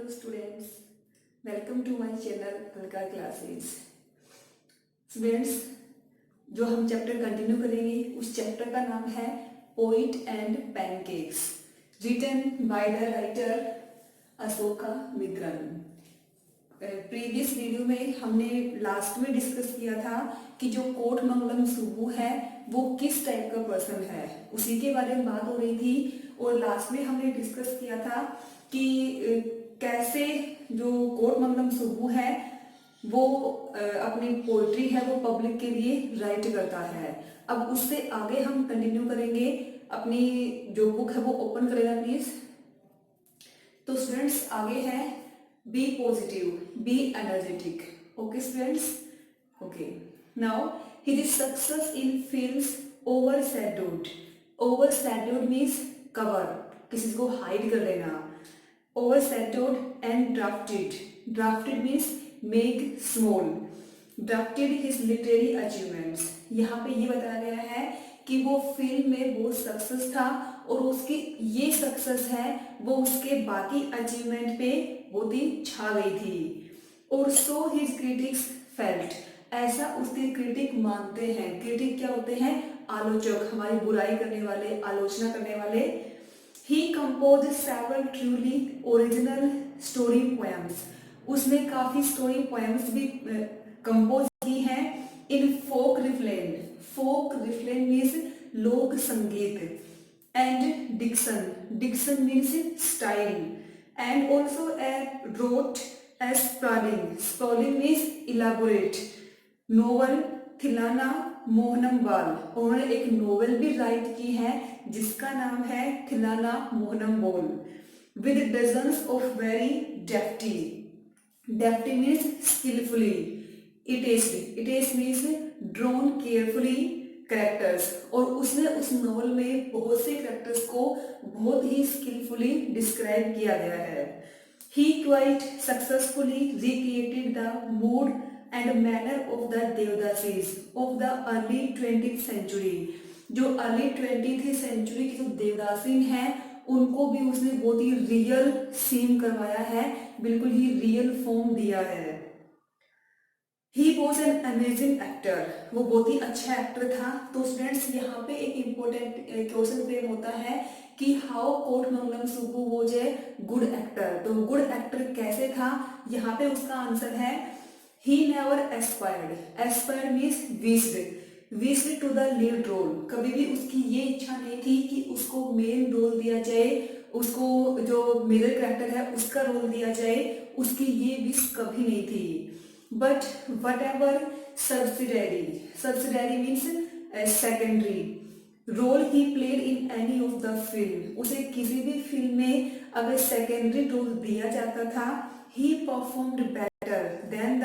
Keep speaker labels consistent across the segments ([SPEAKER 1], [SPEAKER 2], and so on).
[SPEAKER 1] Hello students, welcome to my channel Alka classes. Students, जो हम chapter continue करेंगे उस चैप्टर का नाम है poet and pancakes, written by the writer Ashokamitran. Previous video में हमने लास्ट में डिस्कस किया था कि जो कोटमंगलम सुब्बू है वो किस टाइप का पर्सन है, उसी के बारे में बात हो रही थी। और लास्ट में हमने डिस्कस किया था कि कैसे जो कोटमंगलम सुब्बू है वो अपनी पोइट्री है वो पब्लिक के लिए राइट करता है। अब उससे आगे हम कंटिन्यू करेंगे, अपनी जो बुक है वो ओपन करेगा प्लीज। तो स्टूडेंट्स आगे है be positive, be energetic. Okay students, okay now his success in films overshadowed. Overshadowed means cover, किसी को हाइड कर देना। Overshadowed and dwarfed, dwarfed means make small. Dwarfed his literary achievements, यहाँ पे ये बताया गया है कि वो फिल्म में बहुत सक्सेस था और उसकी ये सक्सेस है वो उसके बाकी अचीवमेंट पे बहुत ही छा गई थी। और सो हिज क्रिटिक्स फेल्ट, ऐसा उसके क्रिटिक मानते हैं। क्रिटिक क्या होते हैं? आलोचक, हमारी बुराई करने वाले, आलोचना करने वाले। ही compose several truly original story poems, उसने काफी स्टोरी पोएम्स भी कंपोज की हैं in folk refrain. Folk refrain means लोक संगीत। And diction, diction means style. And also wrote as sprawling, sprawling means elaborate। Novel Thillana Mohanambal, उन्होंने एक नोवेल भी राइट की है जिसका नाम है Thillana Mohanambal. With dozens of very deftly, deftly means skilfully. It is means drawn carefully characters, और उसने उस नॉवल में बहुत से कैरेक्टर्स को बहुत ही स्किलफुली डिस्क्राइब किया गया है। He quite successfully recreated the mood and manner of the Devdasis of the early 20th century। जो early 20th century की जो देवदासी हैं उनको भी उसने बहुत ही रियल सीन करवाया है, बिल्कुल ही रियल फॉर्म दिया है। He was an amazing actor, वो बहुत ही अच्छा एक्टर था। तो स्टूडेंट्स यहाँ पे एक इम्पोर्टेंट क्वेश्चन फ्रेम होता है कि how Kothamangalam Subbu was a good actor. तो गुड एक्टर कैसे था, यहाँ पे उसका आंसर है he never aspired, aspired means wished to the lead role। कभी भी उसकी ये इच्छा नहीं थी कि उसको मेन रोल दिया जाए, उसको जो मेजर कैरेक्टर है उसका रोल दिया जाए, उसकी ये विश कभी नहीं थी। But whatever subsidiary means secondary role ही played in any of the film, उसे किसी भी फिल्म में अगर सेकेंडरी रोल दिया जाता था, ही performed better than the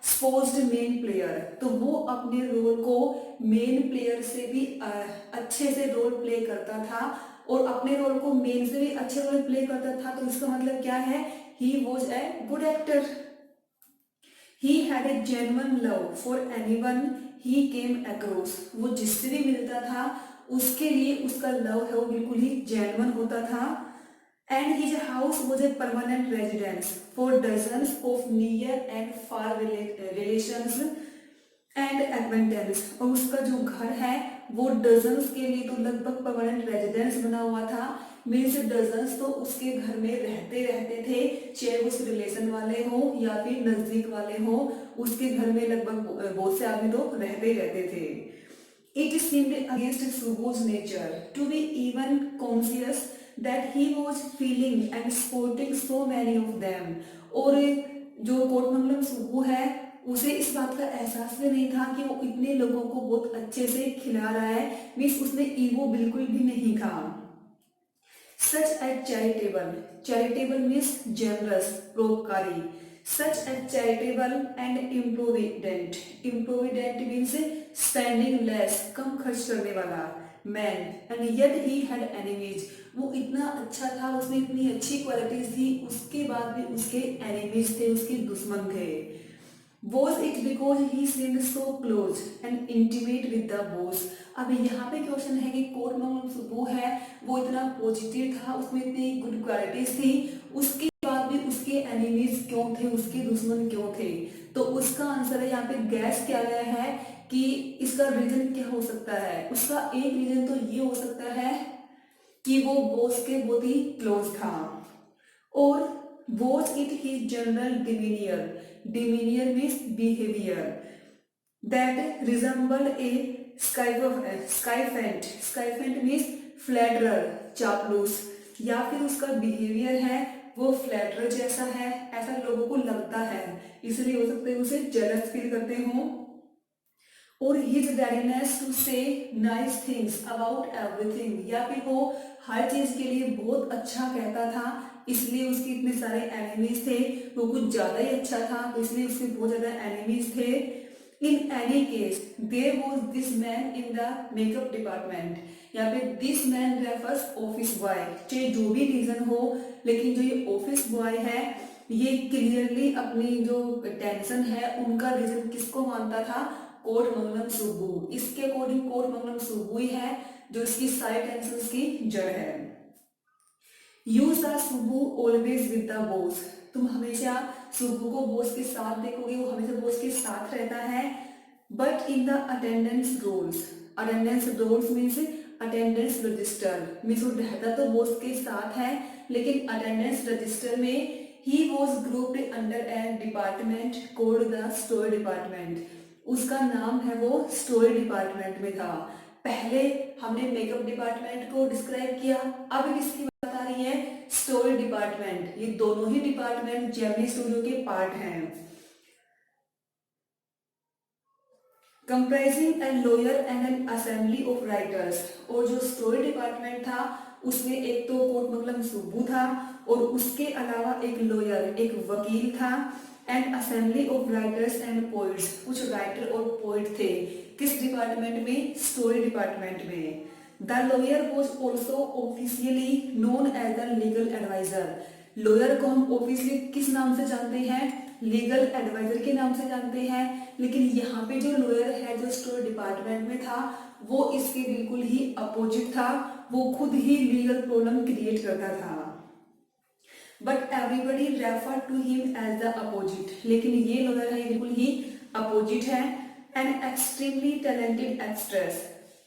[SPEAKER 1] supposed main player. तो वो अपने रोल को मेन प्लेयर से भी अच्छे से रोल प्ले करता था और अपने रोल को मेन से भी अच्छे रोल प्ले करता था। तो इसका मतलब क्या है? He was a good actor. He had a genuine love for anyone he came across, वो जिससे भी मिलता था उसके लिए उसका लव है वो बिल्कुल ही जेन्युइन होता था। And his house was a permanent residence for dozens of near and far relations and acquaintances। और उसका जो घर है वो डजन्स के लिए तो लगभग परमानेंट रेजिडेंस बना हुआ था। मीन्स डजन्स तो उसके घर में रहते थे, चाहे उस रिलेशन वाले हो या फिर नजदीक वाले हो, उसके घर में लगभग बहुत से आदमी तो रहते थे। It seemed against Subbu's nature to be even conscious that he was feeling and supporting so many of them। और जो कोटमंगलम सुब्बू है उसे इस बात का एहसास भी नहीं था कि वो इतने लोगों को बहुत अच्छे से खिला रहा है, मीन्स उसमें ईगो बिल्कुल भी नहीं था। Such at charitable means generous, परोपकारी। Such at charitable and improvident means spending less, कम खर्च करने वाला man. And yet he had enemies, वो इतना अच्छा था, उसमें इतनी अच्छी क्वालिटीज थी, उसके बाद भी उसके एनिमीज थे, उसके दुश्मन थे। Was it because he seemed so close and intimate with the boss? अब यहाँ पे क्वेश्चन है कि कोटमंगलम सुब्बू है वो इतना पॉजिटिव था, उसमें इतनी गुड क्वालिटीज थी, उसके बाद भी उसके उसके एनिमीज क्यों थे, उसके दुश्मन क्यों थे। तो उसका आंसर है यहाँ पे गैस किया गया है कि इसका रीजन क्या हो सकता है। उसका एक रीजन तो ये हो सकता है कि वो बॉस के बहुत ही क्लोज था, और watch it his general demeanour means behaviour that resembled a sycophant means flatterer, चापलूस, या फिर उसका बिहेवियर है वो फ्लैटरर जैसा है, ऐसा लोगों को लगता है, इसलिए हो सकता है उसे जेलस फील करते हो। और हिज रेडीनेस टू से नाइस थिंग्स अबाउट एवरीथिंग, या फिर वो हर चीज के लिए बहुत अच्छा कहता था, इसलिए उसके इतने सारे एनिमीज थे। वो कुछ ज्यादा ही अच्छा था तो इसलिए उसके बहुत ज्यादा एनिमीज थे। In any case there was this man in the makeup department, यहाँ पे this man refers office boy, चाहे जो भी रीजन हो, लेकिन जो ये ऑफिस बॉय है ये क्लियरली अपनी जो टेंशन है उनका रीजन किसको मानता था, कोट मंगलम सुब्बू। इसके अकॉर्डिंग कोट मंगलम सुब्बू ही है जो इसकी सारी टेंशन की जड़ है। Use the Subbu always with the boss, तुम हमेशा सुब्बू को बॉस के साथ देखोगे, वो हमेशा बॉस के साथ रहता है। But in the attendance rolls means attendance register means वो रहता तो बॉस के साथ है, लेकिन अटेंडेंस रजिस्टर में ही was grouped under an department called the store department, उसका नाम है वो स्टोर डिपार्टमेंट में था। पहले हमने मेकअप डिपार्टमेंट को डिस्क्राइब किया, अब किसकी बात आ रही है, स्टोर डिपार्टमेंट। ये दोनों ही डिपार्टमेंट जेमिनी स्टूडियो के पार्ट हैं। Comprising an lawyer and an assembly of writers, और जो स्टोरी डिपार्टमेंट था उसमें एक तो कोटमंगलम सुब्बू था और उसके अलावा एक लॉयर, एक वकील था, and assembly of writers and poets, कुछ राइटर और पोइट थे। किस डिपार्टमेंट में, स्टोरी डिपार्टमेंट में। The lawyer was also officially known as the legal adviser, lawyer को हम ऑफिशियली किस नाम से जानते हैं, लीगल एडवाइजर के नाम से जानते हैं, लेकिन यहाँ पे जो लॉयर है जो स्टोर डिपार्टमेंट में था वो इसके बिल्कुल ही अपोजिट था, वो खुद ही लीगल प्रॉब्लम क्रिएट करता था। But everybody refer to him as the opposite, लेकिन ये लॉयर है बिल्कुल ही अपोजिट है। An extremely talented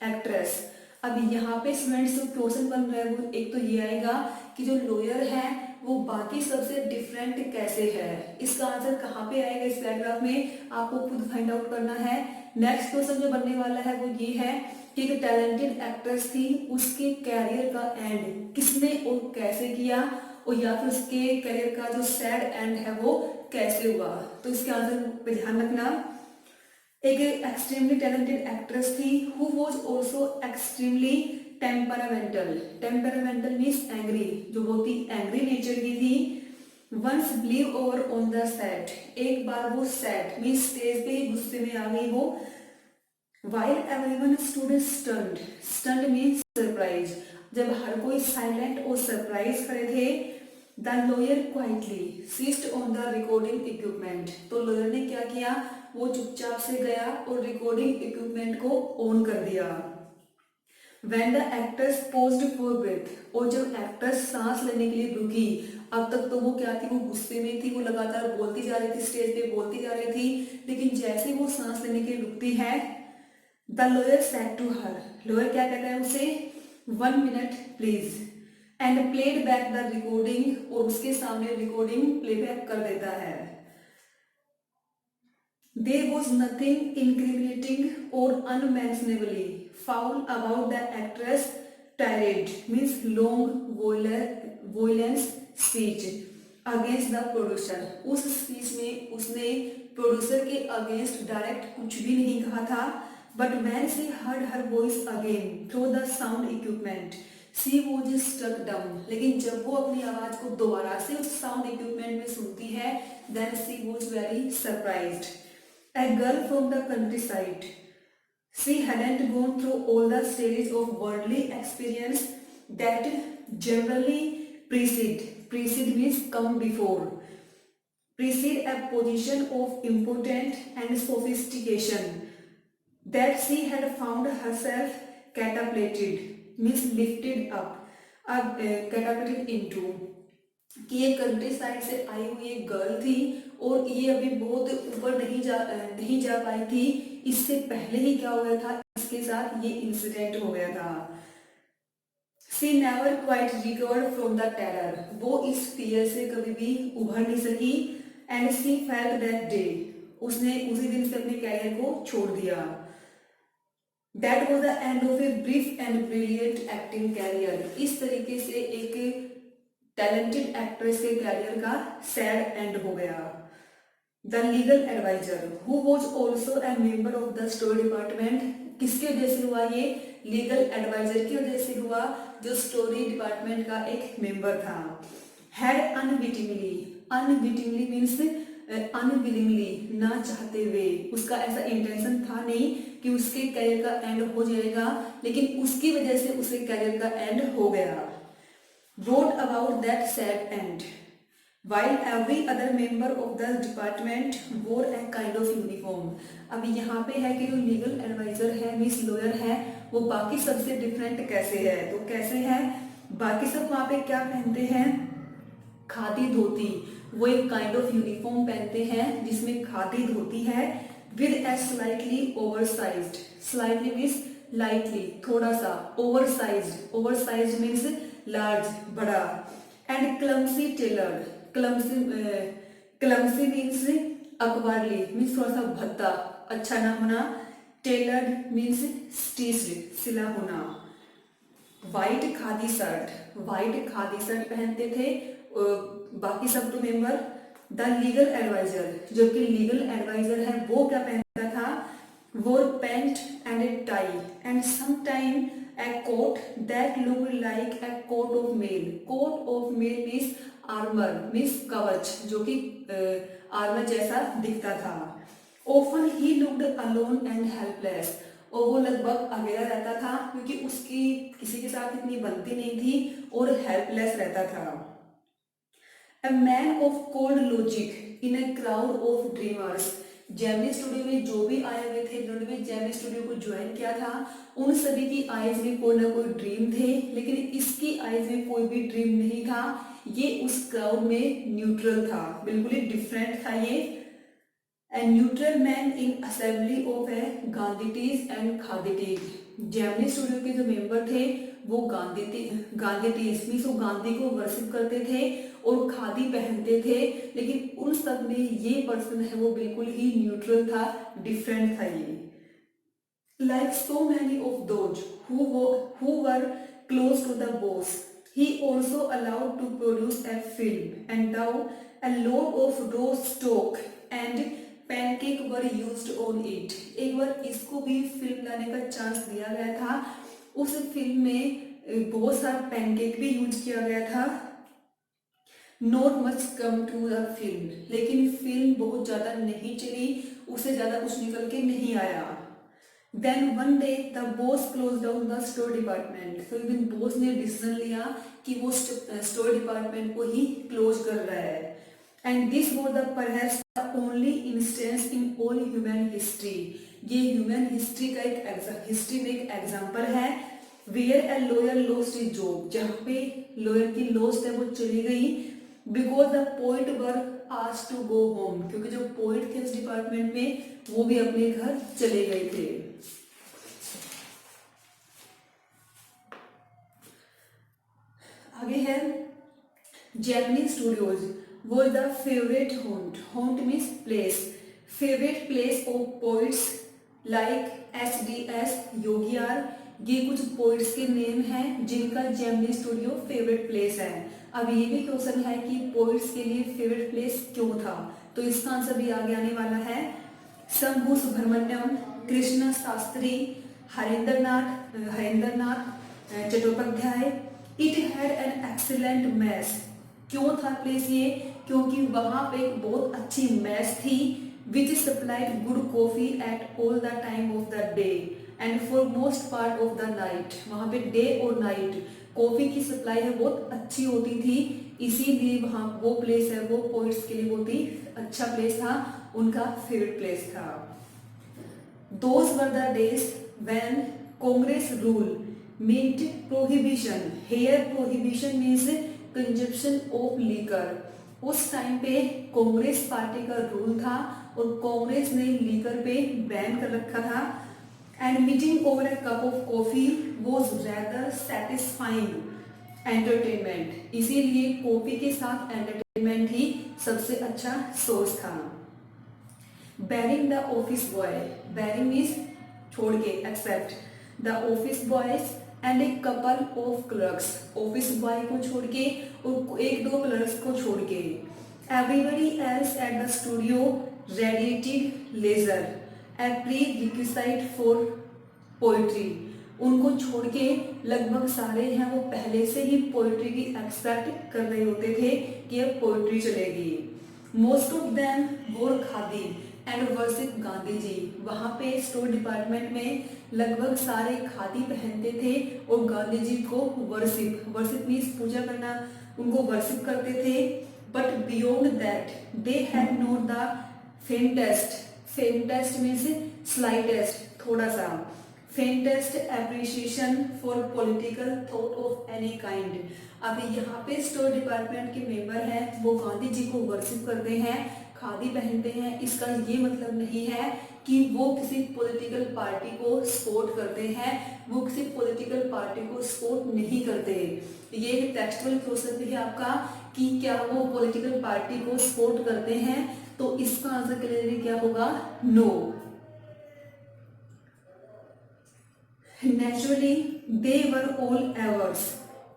[SPEAKER 1] actress. अब यहाँ पे स्टूडेंट्स जो क्वेश्चन बन रहा है वो एक तो ये आएगा कि जो लॉयर है वो बाकी सबसे डिफरेंट कैसे है। इसका आंसर कहाँ पे आएगा इस पैराग्राफ में, आपको खुद फाइंड आउट करना है। नेक्स्ट क्वेश्चन जो बनने वाला है वो ये है कि एक टैलेंटेड एक्ट्रेस थी, उसके कैरियर का एंड किसने और कैसे किया, और या फिर उसके करियर का जो सैड एंड है वो कैसे हुआ। तो इसके आंसर पे ध्यान रखना। एक एक्सट्रीमली टैलेंटेड एक्ट्रेस थी who was also extremely temperamental means angry, जो बहुत ही एंग्री नेचर की थी। Once blew over on the set, एक बार वो सेट मीन्स स्टेज पे ही गुस्से में आ गई वो। While everyone stood stunned means surprise, जब हर कोई साइलेंट और सरप्राइज खड़े थे। The lawyer quietly seized on the recording equipment, तो लॉयर ने क्या किया, वो चुपचाप से गया और रिकॉर्डिंग इक्विपमेंट को ऑन कर दिया। When the actors paused for breath, और जब एक्टर्स सांस लेने के लिए रुकी, अब तक तो वो क्या थी, वो गुस्से में थी, वो लगातार बोलती जा रही थी, स्टेज पे बोलती जा रही थी, लेकिन जैसे वो सांस लेने के लिए रुकती है, the lawyer said to her, lawyer क्या कहता है उसे, 1 minute please, and played back the recording, और उसके सामने रिकॉर्डिंग प्लेबैक कर देता है। There was nothing incriminating or unmentionably foul about the actress' tirade, means long violence speech against the producer. उस स्पीच में उसने प्रोड्यूसर के अगेंस्ट डायरेक्ट कुछ भी नहीं कहा था। But when she heard her voice again through the sound equipment, she was struck dumb. लेकिन जब वो अपनी आवाज को दोबारा से उस साउंड इक्विपमेंट में सुनती है, then she was very surprised. A girl from the countryside. She hadn't gone through all the stages of worldly experience that generally precede means come before, precede a position of importance and sophistication, that she had found herself catapulted means lifted up, catapulted into. कि ये country side से आई हुई एक girl थी और ये अभी बहुत ऊपर नहीं जा पाई थी। इससे पहले ही क्या हो गया था, इसके साथ ये इंसिडेंट हो गया था। She never quite recover from the terror, वो इस फियर से कभी भी उभर नहीं सकी। And she felt that day, उसने उसी दिन से अपने कैरियर को छोड़ दिया। That was the end of a brief and brilliant acting career, इस तरीके से एक टैलेंटेड एक्ट्रेस के कैरियर का सैड एंड हो गया। The legal adviser who was also a member of the story department, किसकी वजह से हुआ ये, लीगल एडवाइजर की वजह से हुआ, जो स्टोरी डिपार्टमेंट का एक मेंबर था। Had unwittingly, unwittingly means unwillingly, ना चाहते हुए, उसका ऐसा इंटेंशन था नहीं कि उसके कैरियर का एंड हो जाएगा, लेकिन उसकी वजह से उसके कैरियर का एंड हो गया। wrote about that sad end, while every other member of the department wore a kind of uniform। अब यहाँ पे है कि जो लीगल एडवाइजर है, मिस लॉयर है, वो बाकी सबसे डिफरेंट कैसे है, तो कैसे है, बाकी सब वहाँ पे क्या पहनते हैं, खादी धोती, वो एक काइंड ऑफ यूनिफॉर्म पहनते हैं जिसमें खादी धोती है, with a slightly oversized, slightly means lightly थोड़ा सा, ओवरसाइज्ड, ओवरसाइज्ड मीन्स लार्ज बड़ा, and clumsy tailored, clumsy means awkwardly means थोड़ा सा भद्दा, अच्छा ना होना, टेलर्ड मीन्स स्टिच्ड सिला होना। White khadi shirt, white khadi shirt पहनते थे बाकी सब तो मेंबर। द लीगल एडवाइजर, जो कि लीगल एडवाइजर है, वो क्या पहनता था, wore pant and a tie and sometime a coat that look like a coat of mail, coat of mail means armour means कवच, जो कि आर्मर जैसा दिखता था। Often he looked alone and helpless, और वो लगभग अकेला रहता था क्योंकि उसकी किसी के साथ इतनी बनती नहीं थी और हेल्पलेस रहता था। A man of cold logic in a crowd of dreamers, Gemini studio में जो भी आए हुए थे, जिन्होंने भी जेमिनी स्टूडियो को ज्वाइन किया था, उन सभी की आईज में कोई ना कोई ड्रीम थे, लेकिन इसकी आईज में कोई भी ड्रीम नहीं था। ये उस क्राउड में न्यूट्रल था, बिल्कुल ही डिफरेंट था ये। A neutral man in assembly of a Gandhiites and Khadiites, Gemini studio के जो मेंबर थे वो गांधीटीज मीन्स वो गांधी को वर्शिप करते थे और खादी पहनते थे, लेकिन उन सब में ये पर्सन है वो बिल्कुल ही न्यूट्रल था, डिफरेंट था ये। Like so many of those who were close to the boss, he also allowed to produce a film, and now a load of raw stock and pancake were used on it. एक बार इसको भी film लाने का chance दिया गया था, उस film में बहुत सारा पैनकेक भी यूज किया गया था। Not much come to the film, लेकिन फिल्म बहुत ज्यादा नहीं चली, उससे ज्यादा कुछ निकल के नहीं आया। Then one day the boss close down the store department, तो एक दिन बॉस ने डिसीजन लिया कि वो स्टोर डिपार्टमेंट को ही क्लोज कर रहा है। And this was the perhaps the only instance in all human history, ये ह्यूमन हिस्ट्री का हिस्ट्री में एक एग्जाम्पल है, where a lawyer lost his job, जहाँ पे लॉयर की लॉस्ट है वो चली गई, because the poet were asked to go home, क्योंकि जो पोइट थे उस डिपार्टमेंट में वो भी अपने घर चले गए थे। आगे है Gemini studios was the favorite haunt means place, favorite place of poets like SDS योगियार, ये कुछ पोइट्स के नेम हैं जिनका जेमिनी स्टूडियो फेवरेट प्लेस है। अब ये भी क्वेश्चन है कि पोइट्स के लिए फेवरेट प्लेस क्यों था, तो इसका आंसर भी आगे आने वाला है। Shambhu Subramanyam, Krishna Shastri, Harindranath Chattopadhyay. It had an excellent mess, क्यों था प्लेस ये, क्योंकि वहां पे एक बहुत अच्छी मैस थी, which supplied good coffee at all the time of the day and for most part of the night. वहां पे डे और नाइट कॉफी की सप्लाई है बहुत अच्छी होती थी, इसीलिए वहां वो प्लेस है वो पोइट्स के लिए बहुत ही अच्छा प्लेस था, उनका फेवरेट प्लेस था। Those were the days when Congress rule meant prohibition. Here prohibition means consumption of liquor. उस टाइम पे कांग्रेस पार्टी का रूल था और कांग्रेस ने लीकर पे बैन कर रखा था। And meeting over a cup of coffee was rather satisfying entertainment. इसीलिए कॉफी के साथ एंटरटेनमेंट ही सबसे अच्छा सोर्स था। Barring the office boy, barring means छोड़ के, except the office boys and a couple of clerks, office boy को छोड़ के और एक दो क्लर्क्स को छोड़ के। Everybody else at the studio radiated leisure a prerequisite for poetry. उनको छोड़ के लगभग सारे हैं वो पहले से ही पोइट्री की एक्सपेक्ट कर रहे होते थे कि अब पोइट्री चलेगी। मोस्ट ऑफ देम वोर खादी एंड वर्शिप गांधी जी। वहाँ पे स्टोर डिपार्टमेंट में लगभग सारे खादी पहनते थे और गांधी जी को वर्शिप मीन्स पूजा करना, उनको वर्शिप करते थे। But beyond that they had note the faintest means slightest, थोड़ा सा faintest appreciation for political thought of any kind. अभी यहाँ पे स्टोर डिपार्टमेंट के मेंबर हैं वो गांधी जी को वर्शिप करते हैं, खादी पहनते हैं। इसका ये मतलब नहीं है कि वो किसी पॉलिटिकल पार्टी को सपोर्ट करते हैं, वो किसी पॉलिटिकल पार्टी को सपोर्ट नहीं करते। ये एक टेक्सचुअल क्वेश्चन भी है आपका कि क्या वो पॉलिटिकल पार्टी को सपोर्ट करते हैं, तो इसका आंसर क्लियरली क्या होगा, no. Naturally, they were all averse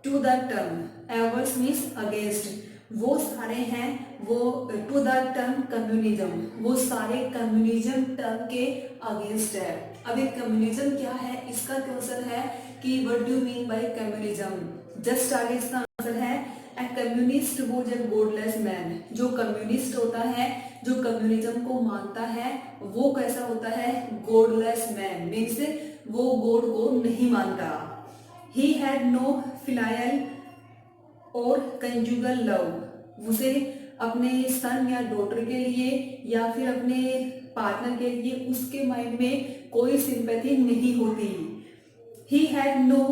[SPEAKER 1] to the term. Averse means against. वो सारे हैं वो to the term communism. वो सारे कम्युनिज्म टर्म के अगेंस्ट है। अब ये कम्युनिज्म क्या है, इसका क्वेश्चन है कि what do you mean by communism? Just आगे इसका आंसर है a communist was a godless man. जो कम्युनिस्ट होता है, जो कम्युनिज्म को मानता है, वो कैसा होता है, गॉडलेस मैन मीन्स वो गॉड को नहीं मानता। ही हैड नो फिलायल और कंजुगल लव। उसे अपने सन या डॉटर के लिए या फिर अपने पार्टनर के लिए उसके माइंड में कोई सिंपैथी नहीं होती। He had no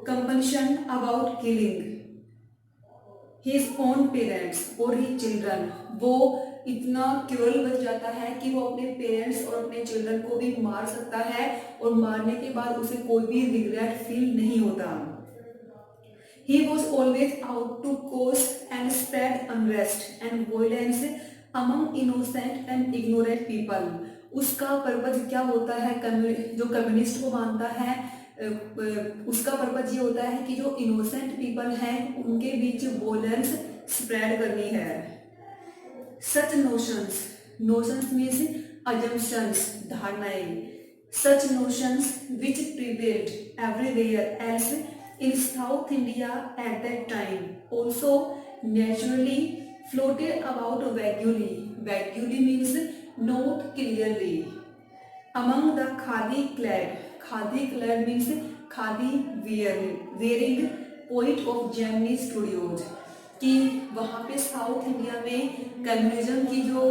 [SPEAKER 1] compulsion about killing his own parents और हिज चिल्ड्रन। वो इतना क्रूअल बन जाता है कि वो अपने पेरेंट्स और अपने चिल्ड्रन को भी मार सकता है और मारने के बाद उसे कोई भी रिग्रेट फील नहीं होता। He was always out to cause and spread unrest and violence among innocent and ignorant people. उसका पर्पज क्या होता है, जो कम्युनिस्ट को मानता है उसका पर्पज ये होता है कि जो इनोसेंट पीपल हैं उनके बीच वॉयलेंस स्प्रेड करनी है। सच नोशंस मीन्स अजम्पशंस, धारणाएं। Such notions which prevailed everywhere else in South India at that time also naturally floated about vaguely. Vaguely means not clearly. Among the khadi clad means khadi wearing poet of Gemini Studios. कि वहाँ पे south India में communism की जो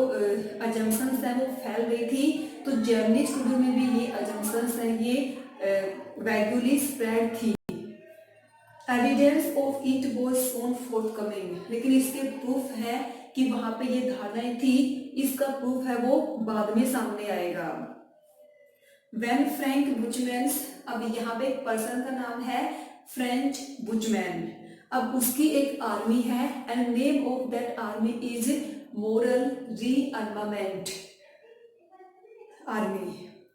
[SPEAKER 1] assumptions है वो फैल गई थी, तो जेमिनी स्टूडियो में भी ये अजम्पशंस हैं ये वैगुअली स्प्रेड थी। Evidence of it was sown forthcoming, लेकिन इसके प्रूफ है कि वहां पे ये धारणाएं थी, इसका प्रूफ है वो बाद में सामने आएगा। वेन फ्रैंक बुचमैन, अब यहाँ पे एक पर्सन का नाम है फ्रेंच बुचमैन। अब उसकी एक आर्मी है and name of that army is moral rearmament army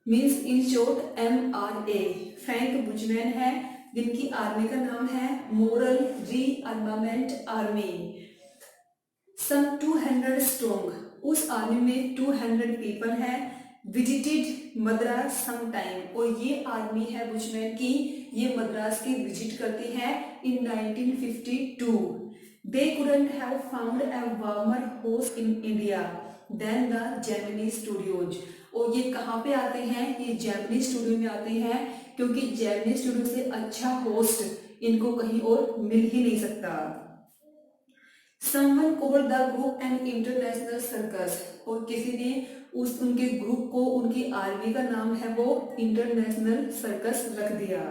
[SPEAKER 1] means in short MRA। Frank Buchman है जिनकी आर्मी का नाम है moral rearmament army. Some 200 strong, उस आर्मी में 200 पीपल हैं। विजिटेड मद्रास सम टाइम, और ये आर्मी है बुचमैन की, ये मद्रास की विजिट करती है in 1952। They couldn't have found a warmer host in India than the Gemini studios. और ये कहाँ पे आते हैं, ये जेमिनी स्टूडियो में आते हैं, क्योंकि जेमिनी स्टूडियो से अच्छा होस्ट इनको कहीं और मिल ही नहीं सकता। Someone called the group an international circus, और किसी ने उनके ग्रुप को, उनकी आर्मी का नाम है वो इंटरनेशनल सर्कस रख दिया।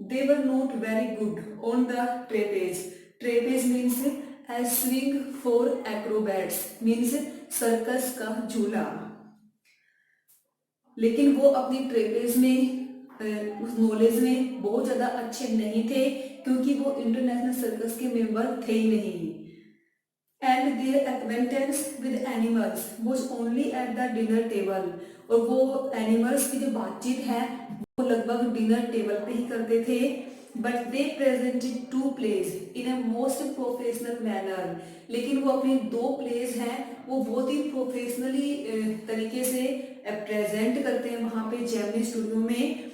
[SPEAKER 1] They were not very good on the trapeze, trapeze means a swing for acrobats, means circus का झूला। लेकिन वो अपनी ट्रेपेज में उस नॉलेज में बहुत ज़्यादा अच्छे नहीं थे, क्योंकि वो इंटरनेशनल सर्कस के मेंबर थे ही नहीं। And their acquaintance with animals was only at the dinner table, और वो एनिमल्स की जो बातचीत है वो लगभग डिनर टेबल पे ही करते थे। But they presented to place in a most professional manner, लेकिन वो अपनी दो प्लेस हैं वो बहुत ही प्रोफेशनली तरीके से प्रेजेंट करते हैं वहाँ पे जेमिनी स्टूडियो में।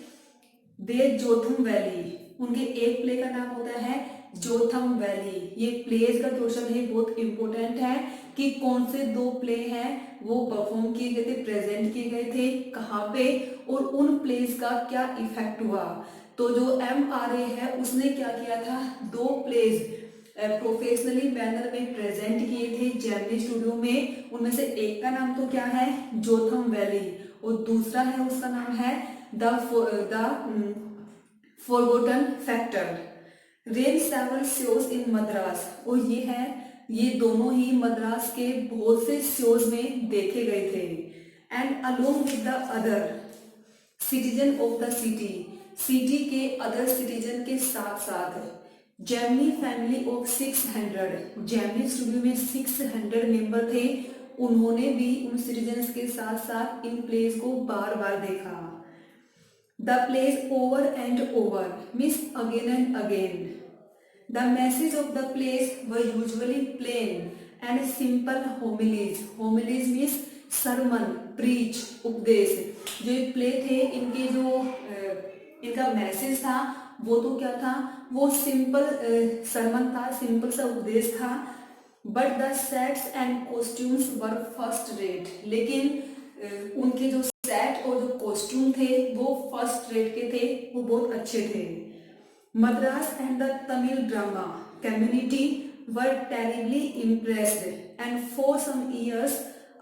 [SPEAKER 1] दे जोथम वैली, उनके एक प्ले का नाम होता है जोथम वैली। ये प्लेस का क्वेश्चन है, बहुत इंपॉर्टेंट है कि कौन से दो प्ले हैं वो परफॉर्म किए गए थे, प्रेजेंट किए गए थे कहाँ पे, और उन प्लेस का क्या इफेक्ट हुआ। तो जो MRA है उसने क्या किया था, दो प्लेस प्रोफेशनली मैनर में प्रेजेंट किए थे जेमिनी स्टूडियो में। उनमें से एक का नाम तो क्या है, जोथम वैली, और दूसरा है उसका नाम है the forgotten factor. Rain several shows in Madras, और ये दोनों ही मद्रास के बहुत से शोज में देखे गए थे। And along with the other citizen of the city के अदर सिटीजन के साथ साथ Gemini family of 600, Gemini studio में 600 मेंबर थे, उन्होंने भी उन सिटीजन्स के साथ साथ इन प्लेस को बार बार देखा। The place over and over means again and again. The message of the plays were usually plain and simple homilies. Homilies means sermon, preach, उपदेश। जो ये प्ले थे इनके जो इनका मैसेज था वो तो क्या था, वो सिंपल सरमन था, सिंपल सा उपदेश था। But the sets and costumes were first rate, लेकिन उनके जो सेट और जो कॉस्ट्यूम थे वो फर्स्ट रेट के थे, वो बहुत अच्छे थे। Madras and the Tamil drama community were terribly impressed, and for some years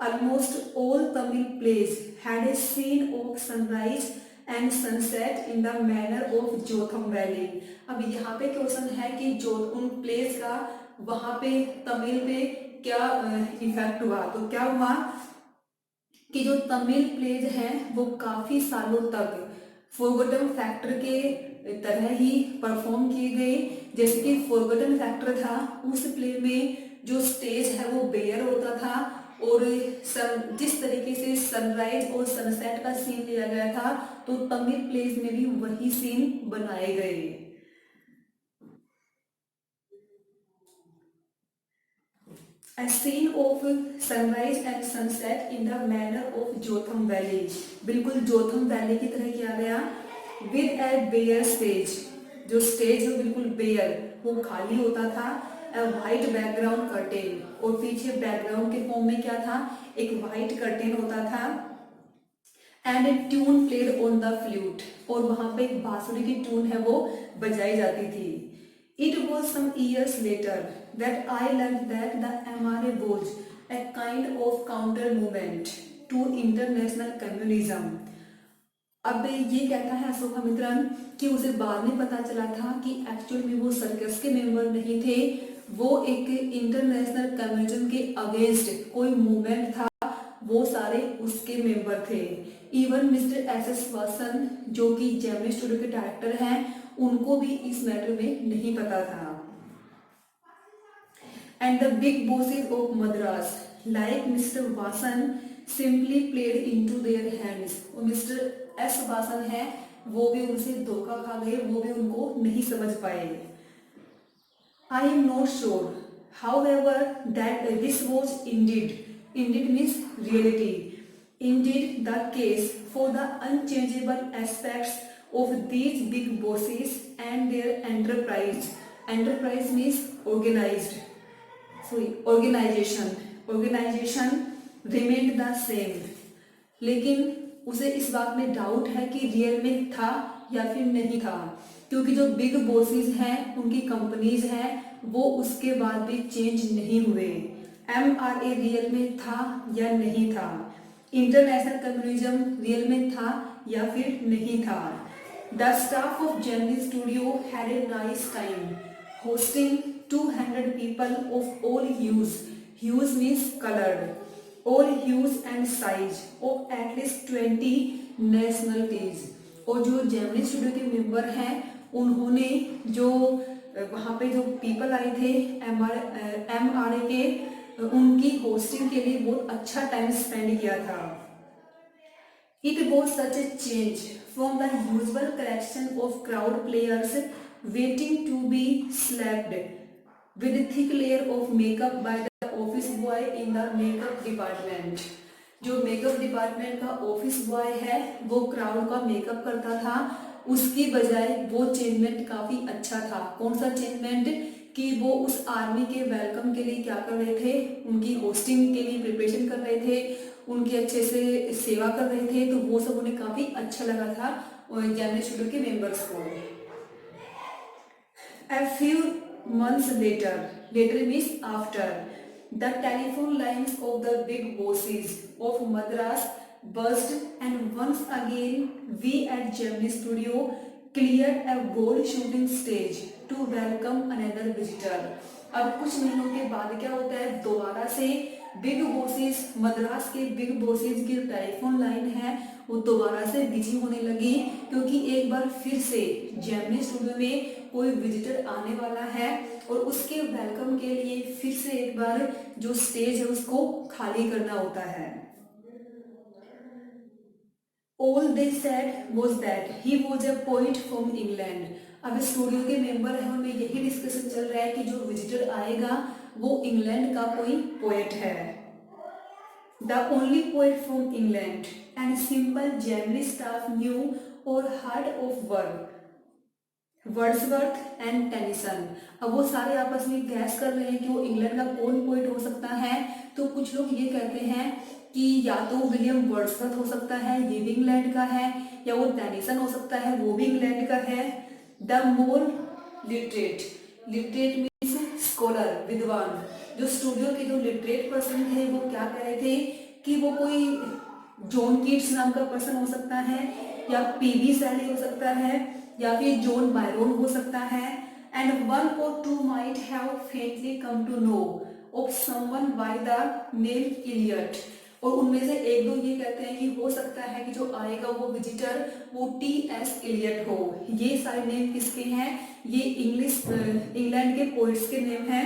[SPEAKER 1] almost all Tamil plays had a scene of sunrise and sunset in the manner of Jotham Valley। अब यहाँ पे question है कि जो उन place का वहाँ पे तमिल पे क्या इफेक्ट हुआ। तो क्या हुआ कि जो तमिल प्लेज हैं वो काफी सालों तक फॉरगॉटन फैक्टर के तरह ही परफॉर्म किए गए। जैसे कि फॉरगॉटन फैक्टर था, उस प्ले में जो स्टेज है वो बेयर होता था, और जिस तरीके से सनराइज और सनसेट का सीन लिया गया था तो तमिल प्लेस में भी वही सीन बनाए गए। A scene of sunrise and sunset in the manner of Jotham Valley, बिल्कुल जोथम वैली की तरह किया गया। With a bare stage, जो स्टेज है बिल्कुल बेयर, वो खाली होता था। A white background curtain, और पीछे बैकग्राउंड के फॉर्म में क्या था, एक व्हाइट कर्टेन होता था। And A tune played on the flute, और वहां पे एक बांसुरी की ट्यून है वो बजाई जाती थी। It was some years later that I learned that the MRA was a kind of counter movement to international communism। अब ये कहता है अशोकामित्रन कि उसे बाद में पता चला था कि एक्चुअल में वो सर्कस के मेंबर नहीं थे, वो एक इंटरनेशनल कम्युनिज्म के अगेंस्ट कोई मूवमेंट था, वो सारे उसके मेंबर थे। इवन मिस्टर SS वासन जो कि जेमिनी स्टूडियो के डायरेक्टर हैं, उनको भी इस मैटर में नहीं पता था। And the big bosses of Madras like mister Vasan simply played into their hands, और मिस्टर S वासन है वो भी उनसे धोखा खा गए, वो भी उनको नहीं समझ पाए। I am not sure however that this was indeed means reality, indeed the case for the unchangeable aspects of these big bosses and their enterprise means organization remained the same। लेकिन उसे इस बात में डाउट है कि real में था या फिर नहीं था, क्योंकि जो बिग बॉसेस हैं उनकी कंपनीज हैं वो उसके बाद भी चेंज नहीं हुए। MRA रियल में था या नहीं था, इंटरनेशनल कम्युनिज्म रियल में था या फिर नहीं था। The staff of Gemini studio had a nice time hosting 200 people of all hues, hues means colored, all hues and size of at least 20 nationalities। और जो जेमिनी स्टूडियो के मेंबर हैं उन्होंने जो वहाँ पे जो पीपल आए थे MRA के, उनकी होस्टिंग के लिए बहुत अच्छा टाइम स्पेंड किया था। It was such a change from the usual collection of crowd players waiting to be slapped with a thick layer of makeup by the office boy in the makeup department। जो makeup department का office boy है वो crowd का makeup करता था, उसकी बजाय वो चेंजमेंट काफी अच्छा था। कौन सा चेंजमेंट? कि वो उस आर्मी के वेलकम के लिए क्या कर रहे थे, उनकी होस्टिंग के लिए प्रिपरेशन कर रहे थे, उनके अच्छे से सेवा कर रहे थे, तो वो सब उन्हें काफी अच्छा लगा था जेमिनी स्टूडियो के मेंबर्स को। A few months later, later means after, the telephone lines of the big bosses of Madras buzzed, and once again we at Gemini Studio cleared a gold shooting stage to welcome another visitor। अब कुछ महीनों के बाद क्या होता है, दोबारा से बिग बॉसेस, मद्रास के बिग बॉसेस की टेलीफोन लाइन है वो दोबारा से बिजी होने लगी, क्योंकि एक बार फिर से जेमिनी स्टूडियो में कोई विजिटर आने वाला है और उसके वेलकम के लिए फिर से एक बार जो स्टेज है उसको खाली करना होता है। All they said was that he was a poet from England। अब स्टूडियो के मेंबर हैं उनमें यही डिस्कशन चल रहा है कि जो विजिटर आएगा वो इंग्लैंड का कोई पोएट है। The only poet from England and simple Gemini staff knew or heard of Wordsworth and Tennyson. अब वो सारे आपस में गैस कर रहे हैं कि वो इंग्लैंड का कौन पोइट हो सकता है। तो कुछ लोग ये कहते हैं कि या तो विलियम वर्ड्सवर्थ हो सकता है, ये भी इंग्लैंड का है, या वो टेनिसन हो सकता है, वो भी इंग्लैंड का है। The more literate, literate means scholar, विद्वान। जो स्टूडियो के जो लिटरेट पर्सन थे वो क्या कह रहे थे कि वो कोई जॉन कीट्स नाम का पर्सन हो सकता है, या पीबी शैली हो सकता है, या फिर जॉन बायरोन हो सकता है। And one or two might have faintly come to know of someone by the name Eliot. और उनमें से एक दो ये कहते हैं कि हो सकता है कि जो आएगा वो विजिटर वो टी.एस. इलियट हो। ये सारे नेम किसके हैं? ये इंग्लैंड के पोइट्स के नेम हैं।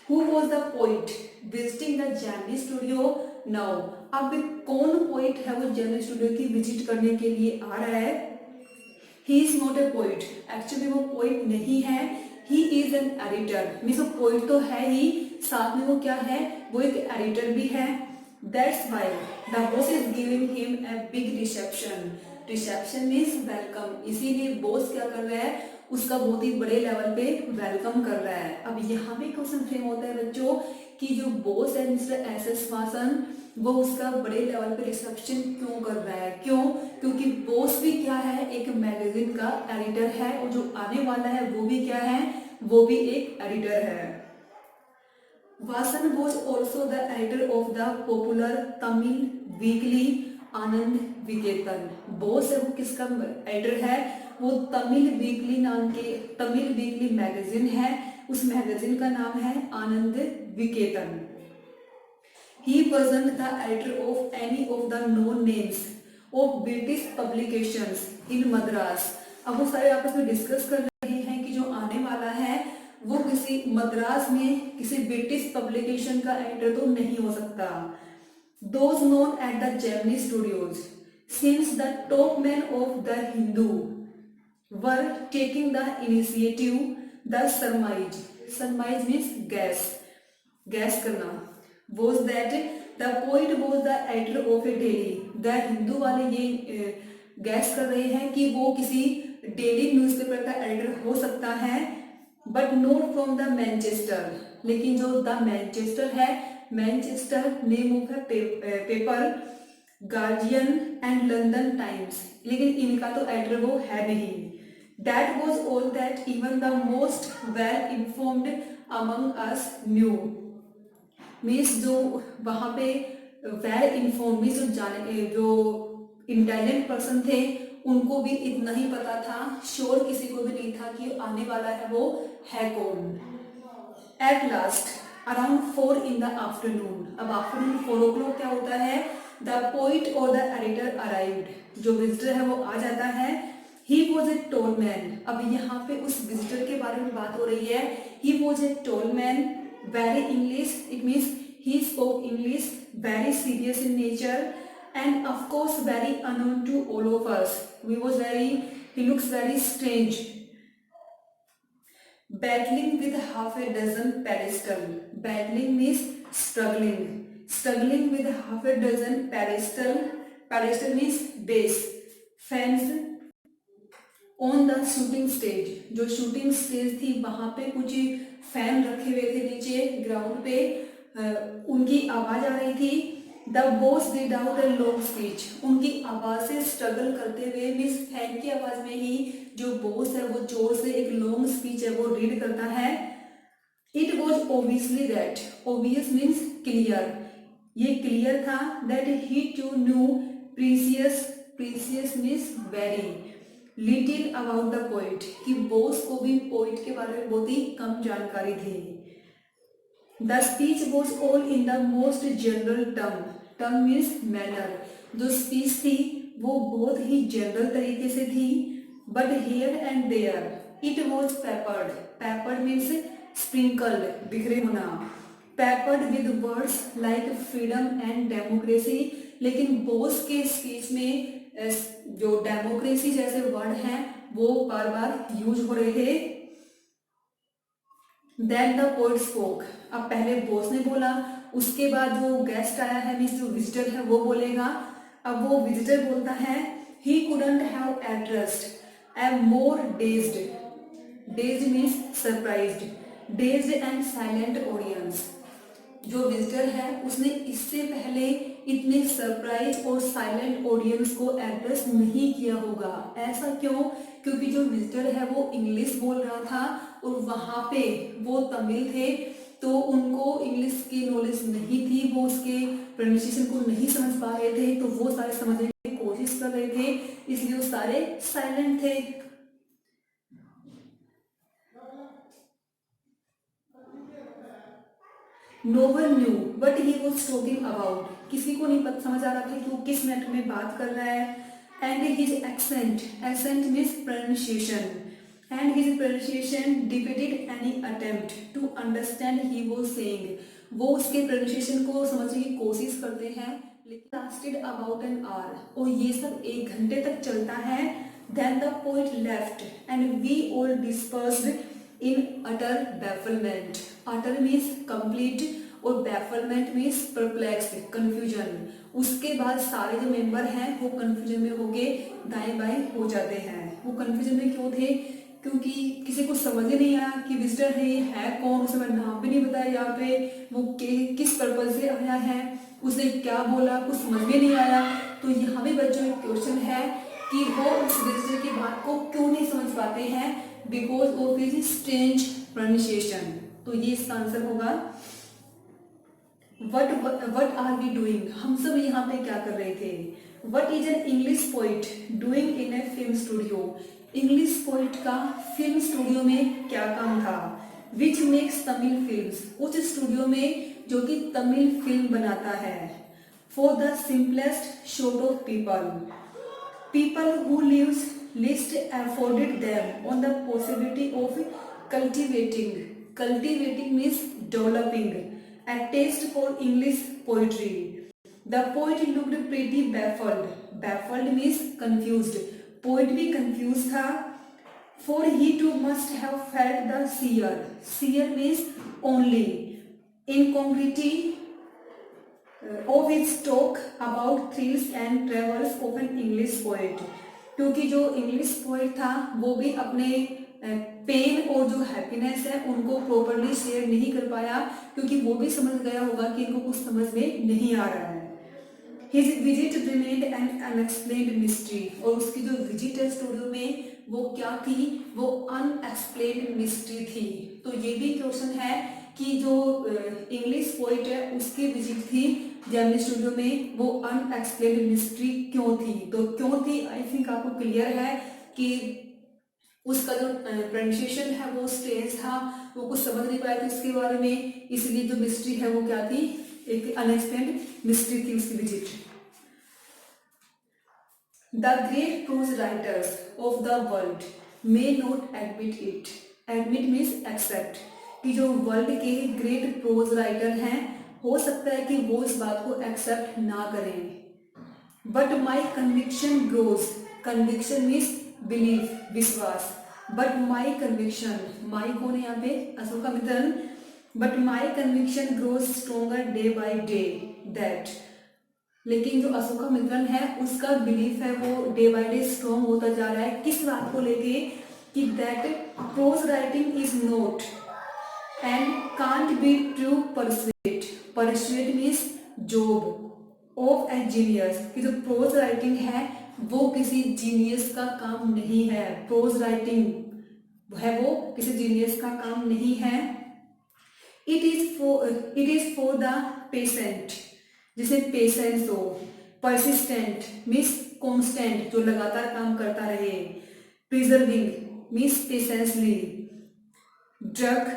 [SPEAKER 1] Who was the poet visiting the Gemini studio now? अब कौन पोइट है वो जेमिनी स्टूडियो की विजिट करने के लिए आ रहा है? He is not a poet। Actually वो पोइट नहीं है, he is an editor। Means वो पोइट तो है ही, साथ में वो क्या है, वो एक एडिटर भी है। That's why the boss is giving him a big reception। Reception means welcome, इसीलिए बॉस क्या कर रहा है, उसका बहुत ही बड़े लेवल पे वेलकम कर रहा है। अब यहाँ पे क्वेश्चन फ्रेम होता है बच्चों कि जो बॉस है मिस्टर एस.एस. वासन, वो उसका बड़े लेवल पे रिसेप्शन क्यों कर रहा है? क्यों? क्योंकि बॉस भी क्या है, एक मैगजीन का एडिटर है, और जो आने वाला है वो भी क्या है, वो भी एक एडिटर है। Vasan was also the editor of the popular Tamil weekly Ananda Vikatan. Boss है वो किसका एडिटर है? वो तमिल वीकली नाम के तमिल वीकली मैगजीन है, उस मैगजीन का नाम है आनंद विकेतन। He wasn't the editor of any of the known names of British publications in Madras। अब वो सारे आपस में डिस्कस कर रहे हैं कि जो आने वाला है वो किसी मद्रास में किसी ब्रिटिश पब्लिकेशन का एडिटर तो नहीं हो सकता। Those known at the Gemini Studios since the top men of the Hindu were taking the initiative, the surmise means guess करना, was that the poet was the editor of a daily। the Hindu वाले ये gas कर रहे हैं कि वो किसी daily newspaper का एडिटर हो सकता है, but not from the Manchester. लेकिन जो द मैनचेस्टर है, Manchester name of paper, guardian and London times, लेकिन इनका तो एडिटर वो है नहीं। That was all that even the most well informed among us new. Means जो वहाँ पे वेल इन्फॉर्म मीन्स जो इंटेलिजेंट पर्सन थे उनको भी इतना ही पता था, श्योर किसी को भी नहीं था कि आने वाला है वो है कौन। At last around 4 in the afternoon, अब आफ्टरनून 4 o'clock क्या होता है, द पोइट और द एडिटर अराइव्ड, जो विजिटर है वो आ जाता है। He was a tall man, अब यहाँ पे उस विजिटर के बारे में बात हो रही है। He was a tall man, very English, it means he spoke English, very serious in nature, and of course very unknown to all of us. He looks very strange. Battling with half a dozen pedestal. Battling means struggling. Struggling with half a dozen pedestal. Pedestal means base. Fans on the shooting stage. जो shooting stage थी वहां पे कुछ fan रखे हुए थे नीचे ground पे, उनकी आवाज आ रही थी। The boss did out a long speech, उनकी आवाज से स्ट्रगल करते हुए मीन्स फैन की आवाज में ही जो बॉस है वो जोर से एक लॉन्ग स्पीच है वो रीड करता है। It was obviously that, obvious means clear, ये क्लियर था, that he too knew precious, precious means very, little about the poet, कि बॉस को भी पोइट के बारे में बहुत ही कम जानकारी थी। The speech was all in the most general term. Term means manner. जो speech थी वो बहुत ही जनरल तरीके से थी। But here and there it was peppered. Peppered means sprinkled, बिखरे होना। Peppered with words like freedom and democracy. लेकिन बोस के स्पीच में जो डेमोक्रेसी जैसे वर्ड हैं वो बार बार यूज हो रहे थे। Then the poet spoke. अब पहले बॉस ने बोला, उसके बाद जो गेस्ट आया है मीन्स जो विजिटर है वो बोलेगा। अब वो विजिटर बोलता है, he couldn't have addressed a more dazed, dazed means surprised, dazed and silent audience, जो विजिटर है उसने इससे पहले इतने सरप्राइज और साइलेंट ऑडियंस को एड्रेस नहीं किया होगा। ऐसा क्यों? क्योंकि जो विजिटर है वो इंग्लिश बोल रहा था और वहां पे वो तमिल थे, तो उनको इंग्लिश की नॉलेज नहीं थी, वो उसके प्रोनाउंसिएशन को नहीं समझ पा रहे थे, तो वो सारे समझने की कोशिश कर रहे थे, इसलिए वो सारे साइलेंट थे। No one knew what he was talking about. किसी को नहीं पता समझ आ रहा था कि वो किस मैटर में बात कर रहा है। And his accent, accent means pronunciation, and his pronunciation defeated any attempt to understand he was saying. वो उसके pronunciation को समझने की कोशिश करते हैं, लेकिन lasted about an hour, और ये सब 1 घंटे तक चलता है। Then the poet left and we all dispersed in utter bafflement. Utter means complete और bafflement means perplexed, confusion. उसके बाद सारे जो मेंबर हैं वो कंफ्यूजन में होके दाएं बाएं हो जाते हैं। वो कंफ्यूजन में क्यों थे? क्योंकि किसी को समझ ही नहीं आया कि विजिटर है ये है कौन, उसे मैं नाम भी नहीं बताया यहाँ पे, वो किस पर्पज से आया है, उसने क्या बोला, कुछ समझ में नहीं आया। तो यहाँ भी बच्चों एक क्वेश्चन है कि वो उस विजिटर की बात को क्यों नहीं समझ पाते हैं, because of his strange pronunciation. तो ये इसका आंसर होगा। वट आर वी डूइंग, हम सब यहाँ पे क्या कर रहे थे। What is an English poet doing in A film studio, English poet का फिल्म स्टूडियो में क्या काम था। विच मेक्स तमिल फिल्म्स, उस स्टूडियो में जो कि तमिल फिल्म बनाता है। For the simplest short of people, people who lives least afforded them on the possibility of cultivating, cultivating means developing a taste for English poetry. The poet looked pretty baffled, baffled means confused, poet भी confused था, for he too must have felt the seer, seer means only, incongruity of his talk about thrills and travels of an English poet, क्योंकि जो English poet था वो भी अपने pen और जो हैप्पीनेस है उनको प्रॉपरली शेयर नहीं कर पाया, क्योंकि वो भी समझ गया होगा कि इनको कुछ समझ में नहीं आ रहा है। His visit remained an unexplained mystery, और उसकी जो विजिट है स्टूडियो में वो क्या थी, वो अनएक्सप्लेन्ड मिस्ट्री थी। तो ये भी क्वेश्चन है कि जो इंग्लिश पोइट है उसकी विजिट थी जेमिनी स्टूडियो में, वो अनएक्सप्लेन्ड मिस्ट्री क्यों थी। तो क्यों थी, आई थिंक आपको क्लियर है कि उसका जो प्रोनाउंसिएशन है वो स्ट्रेंज था, वो कुछ समझ नहीं पाया था इसके बारे में, इसलिए जो मिस्ट्री है वो क्या थी, एक अनएक्सप्लेन्ड मिस्ट्री थी उसकी visit. The great prose writers of the world may not admit it, admit means accept, कि जो वर्ल्ड के ग्रेट प्रोज राइटर हैं हो सकता है कि वो इस बात को एक्सेप्ट ना करें, but my conviction grows, conviction means belief, विश्वास, बट माई कन्विक्शन, माई कौन है यहाँ पे, Ashokamitran, but my conviction grows stronger day by day that, लेकिन जो अशोकामित्रन है उसका बिलीफ है वो डे बाई डे स्ट्रॉन्ग होता जा रहा है, किस बात को लेके, कि that prose writing is not and can't be true pursuit, pursuit means job of a genius, कि जो प्रोज राइटिंग है वो किसी जीनियस का काम नहीं है, प्रोज राइटिंग है वो किसी जीनियस का काम नहीं है। It is for the patient, जिसे पेशेंस हो, परसिस्टेंट मीन्स कॉन्स्टेंट, जो लगातार काम करता रहे, persevering means patiently, drag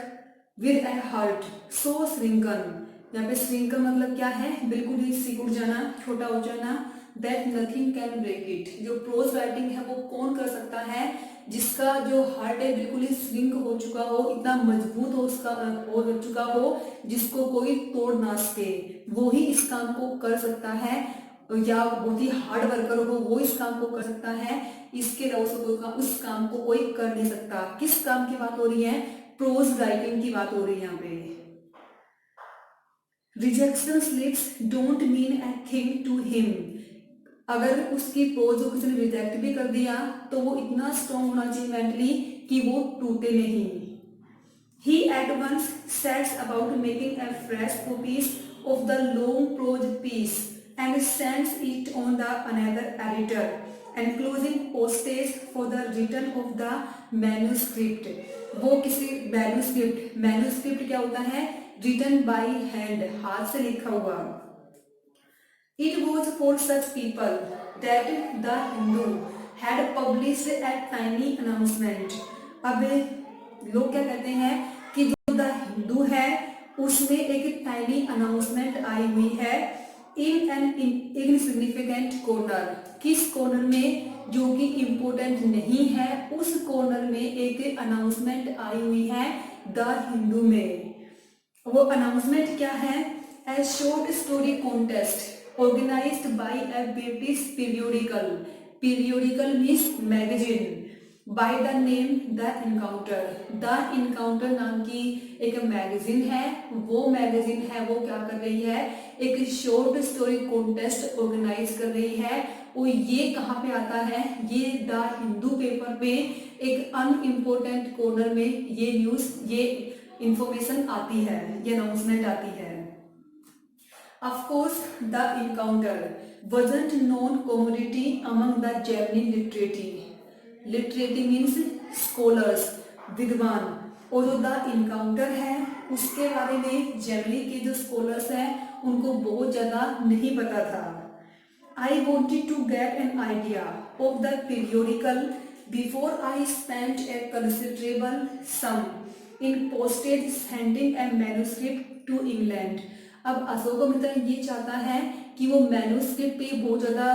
[SPEAKER 1] with a heart so shrunken, यहाँ पे श्रिंकन मतलब क्या है, बिल्कुल ही सिकुड़ जाना, छोटा हो जाना, that nothing can break it, जो प्रोज राइटिंग है वो कौन कर सकता है, जिसका जो हार्ट है बिल्कुल ही श्रिंक हो चुका हो, इतना मजबूत हो उसका हो चुका हो जिसको कोई तोड़ ना सके, वो ही इस काम को कर सकता है, या बहुत ही हार्ड वर्कर हो वो इस काम को कर सकता है, इसके अलावा कोई काम उस काम को कोई कर नहीं सकता। किस काम की बात हो रही है, प्रोज राइटिंग की बात हो रही है यहाँ पे। Rejection slips don't mean a thing to him, अगर उसकी प्रोज को किसी ने रिजेक्ट भी कर दिया तो वो इतना स्ट्रॉन्ग होना चाहिए मेंटली कि वो टूटे नहीं। He at once sets about making a fresh copies of the long prose piece and sends it on the another editor, enclosing postage for the return of the manuscript. वो किसी manuscript क्या होता है, written by hand, हाथ से लिखा हुआ। It was for such people that the Hindu had published a tiny announcement. अब लोग क्या कहते हैं कि जो द हिंदू है उसमें एक टाइनी अनाउंसमेंट आई हुई है इन एन इनसिग्निफिकेंट कॉर्नर, किस कॉर्नर में, जो कि इम्पोर्टेंट नहीं है, उस कॉर्नर में एक अनाउंसमेंट आई हुई है द हिंदू में। वो अनाउंसमेंट क्या है, a short story contest organised by a British periodical means magazine, by the name the Encounter नाम की एक मैगजीन है, वो मैगजीन है वो क्या कर रही है, एक शॉर्ट स्टोरी कॉन्टेस्ट ऑर्गेनाइज कर रही है। और ये कहाँ पे आता है, ये द हिंदू पेपर पे एक अनइम्पोर्टेंट कॉर्नर में ये न्यूज, ये इंफॉर्मेशन आती है, ये अनाउंसमेंट आती है। Of course, the encounter wasn't known commodity among the Javanese literati. Literati means scholars, विद्वान, और जो द इनकाउंटर है उसके बारे में जर्मनी के जो स्कॉलर्स हैं उनको बहुत ज़्यादा नहीं पता था। I wanted to get an idea of the periodical before I spent a considerable sum in postage sending a manuscript to England. अब अशोकमित्रन ये चाहता है कि वो मैन्यूस्क्रिप्ट पे बहुत ज़्यादा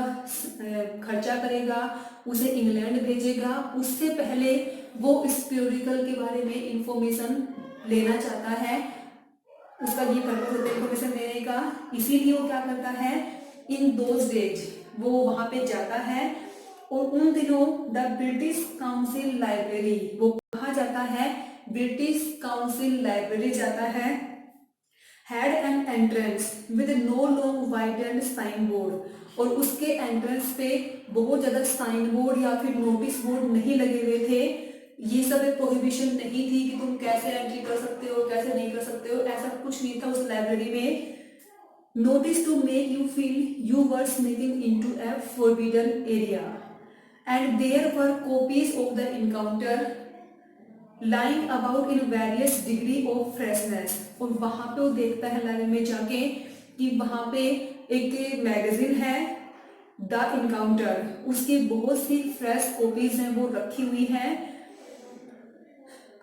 [SPEAKER 1] खर्चा करेगा, उसे इंग्लैंड भेजेगा, उससे पहले वो इस पीरियोडिकल के बारे में इंफॉर्मेशन लेना चाहता है, उसका ये पर्पज होता है इंफॉर्मेशन लेने का। इसीलिए वो क्या करता है, इन दोज डेज वो वहाँ पे जाता है, और उन दिनों द ब्रिटिश काउंसिल लाइब्रेरी, वो कहाँ जाता है, ब्रिटिश काउंसिल लाइब्रेरी जाता है, had an entrance with no long widened sign board, और उसके एंट्रेंस पे बहुत ज़्यादा साइन बोर्ड या फिर नोटिस बोर्ड नहीं लगे हुए थे, ये सब एक प्रोहिबिशन नहीं थी कि तुम कैसे एंट्री कर सकते हो कैसे नहीं कर सकते हो, ऐसा कुछ नहीं था उस लाइब्रेरी में। Notice to make you feel you were sneaking into a forbidden area, and there were copies of the Encounter lying about in various degree of freshness, और वहाँ पे वो देखता है लाइब्रेरी में जाके कि वहाँ पे एक मैगजीन है द इनकाउंटर, उसकी बहुत सी फ्रेश कॉपीज हैं वो रखी हुई हैं,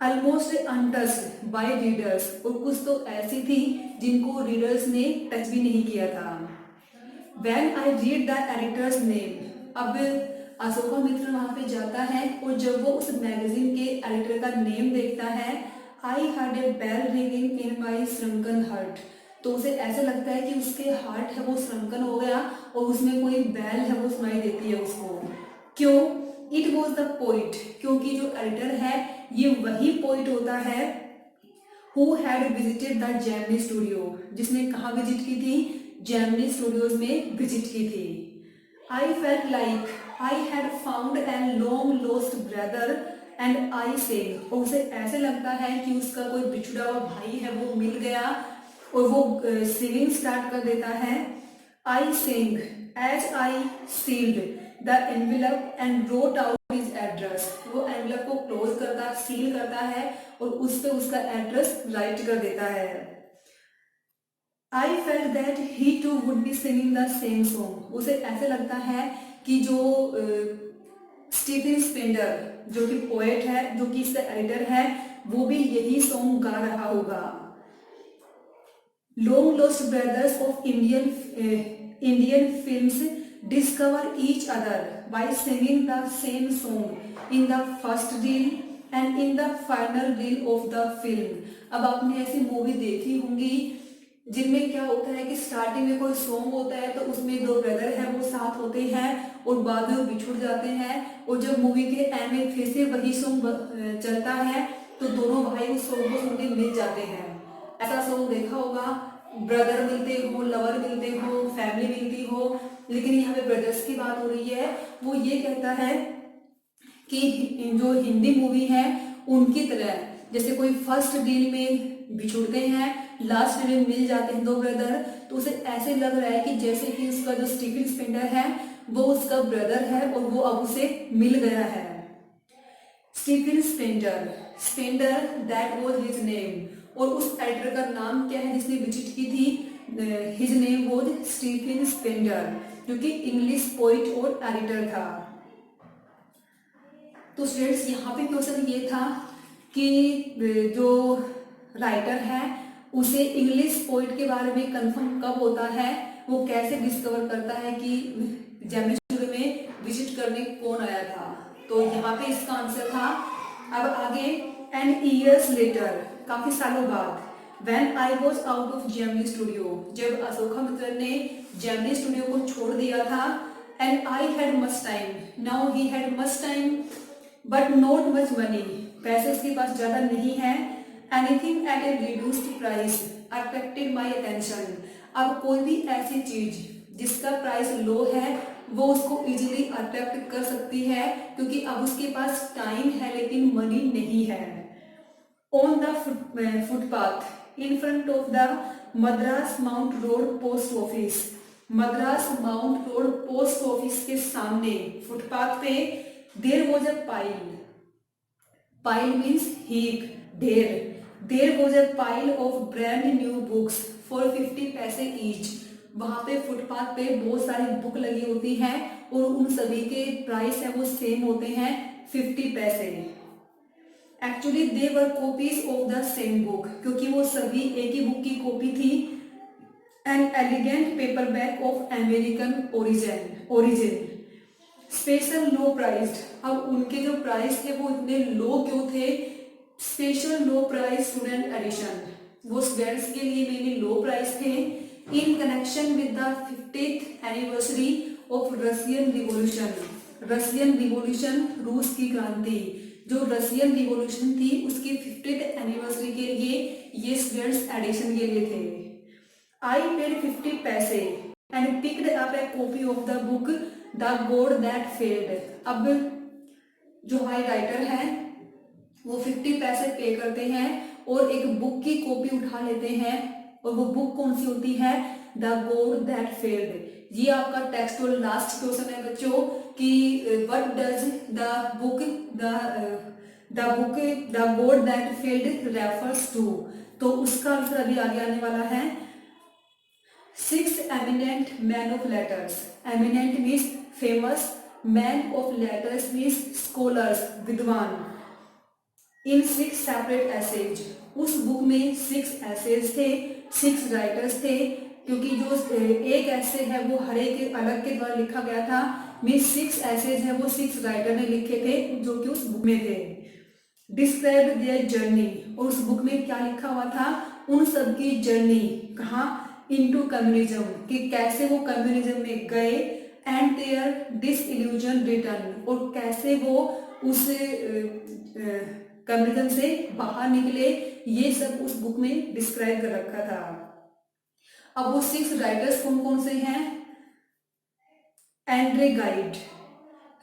[SPEAKER 1] ऑलमोस्ट अनटच्ड बाय रीडर्स, और कुछ तो ऐसी थी जिनको रीडर्स ने टच भी नहीं किया था। When I read the editor's name, अब अशोकामित्र वहां पे जाता है और जब वो उस मैगजीन के एडिटर का नेम देखता है, I heard a bell ringing in my shrunken heart, तो उसे ऐसा लगता है कि उसके हार्ट है वो श्रंकन हो गया और उसमें कोई बेल है वो सुनाई देती है उसको। क्यों? इट वॉज द पोइट, क्योंकि जो एडिटर है ये वही पोइट होता है who had visited the Gemini studio, जिसने कहाँ विजिट की थी? जेमिनी स्टूडियोज में विजिट की थी। I felt like I had found an long lost brother and I said, और उसे ऐसे लगता है कि उसका कोई बिछड़ा हुआ भाई है वो मिल गया, और वो सिंगिंग स्टार्ट कर देता है। I sing as I sealed the envelope and wrote out his address, वो एनवेलप को क्लोज करता, सील करता है और उस पे उसका एड्रेस राइट कर देता है। I felt that he too would be singing the same song, उसे ऐसे लगता है कि जो स्टीफन स्पेंडर जो कि पोएट है, जो कि इसका एडिटर है, वो भी यही सॉन्ग गा रहा होगा। Long lost brothers of Indian films discover each other by singing the same song in the first reel and in the final reel of the film. अब आपने ऐसी मूवी देखी होंगी जिनमें क्या होता है कि स्टार्टिंग में कोई सॉन्ग होता है तो उसमें दो ब्रदर हैं वो साथ होते हैं और बाद में वो बिछुड़ जाते हैं, और जब मूवी के एंड में फिर से वही सॉन्ग चलता है तो दोनों भाई उस सॉन्ग को सुन के मिल जाते हैं। ऐसा सॉन्ग देखा होगा, ब्रदर मिलते हो, लवर मिलते हो, फैमिली मिलती हो, लेकिन यहाँ पे ब्रदर्स की बात हो रही है। वो ये कहता है कि जो हिंदी मूवी है उनकी तरह, जैसे कोई फर्स्ट डील में बिछुड़ते हैं, लास्ट डील में मिल जाते हैं दो ब्रदर, तो उसे ऐसे लग रहा है कि जैसे कि उसका जो स्टीफन स्पेंडर है वो उसका ब्रदर है और वो अब उसे मिल गया है। Stephen Spender, Spender that was his name, और उस एडिटर का नाम क्या है जिसने विजिट की थी? His name was Stephen Spender, जो कि इंग्लिश पोइट और एडिटर था। तो स्टूडेंट्स यहाँ पे क्वेश्चन ये था कि जो राइटर है उसे इंग्लिश पोइट के बारे में कंफर्म कब होता है, वो कैसे डिस्कवर करता है कि जेमिनी स्टूडियो में विजिट करने कौन आया था? तो यहाँ पे इसका आंसर था। अब आगे, एंड ईयर्स लेटर, काफी सालों बाद, when I was out of Gemini studio, जब अशोकामित्र ने जेमिनी स्टूडियो को छोड़ दिया था, and I had much time, now he had much time but not much money, पैसे उसके पास ज्यादा नहीं है, anything at A reduced price attracted my attention, अब कोई भी ऐसी चीज जिसका प्राइस लो है वो उसको इजीली अट्रैक्ट कर सकती है क्योंकि अब उसके पास टाइम है लेकिन मनी नहीं है। On the footpath in front of the Madras mount road post office, Madras mount road post office के सामने फुटपाथ पे there was a pile, pile means heap, ढेर, there was a pile of brand new books for 50 paise each, वहां पे footpath पे बहुत सारी book लगी होती हैं और उन सभी के प्राइस है वो सेम होते हैं 50 पैसे। Actually they were copies of the same book, क्योंकि वो सभी एक ही बुक की कॉपी थी। An elegant paperback of American origin special low priced, अब उनके जो प्राइस थे वो इतने लो क्यों थे? Special low price student edition, वो स्टूडेंट्स के लिए मेनली लो प्राइस थे। In connection with the 50th anniversary of Russian revolution, Russian revolution रूस की क्रांति, जो रशियन रिवॉल्यूशन थी उसकी 50th एनिवर्सरी के लिए ये स्टूडेंट्स एडिशन के लिए थे। आई पेड 50 पैसे and picked up A copy of the book the god that failed, अब जो हाई राइटर है वो 50 पैसे पे करते हैं और एक बुक की कॉपी उठा लेते हैं, और वो बुक कौन सी होती है? The god that failed. ये आपका टेक्स्ट और लास्ट क्वेश्चन है बच्चों कि what does the book the god that failed refers to, तो उसका आंसर अभी आगे आने वाला है। 6 eminent man of letters, eminent means famous, man of letters means scholars, विद्वान। In 6 separate essays. उस बुक में 6 एसेज थे, 6 राइटर्स थे, क्योंकि जो एक ऐसे है वो हर एक अलग के द्वारा लिखा गया था। मीन 6 एसेज है वो 6 राइटर ने लिखे थे जो कि उस बुक में थे। डिस्क्राइब देयर जर्नी, और उस बुक में क्या लिखा हुआ था, उन सब की जर्नी, कहाँ, इनटू कम्युनिज्म, कि कैसे वो कम्युनिज्म में गए, एंड देयर डिसइल्यूजन रिटर्न, और कैसे वो उस कम्युनिज्म से बाहर निकले, ये सब उस बुक में डिस्क्राइब कर रखा था। अब वो 6 राइटर्स कौन कौन से हैं, Andre Gide,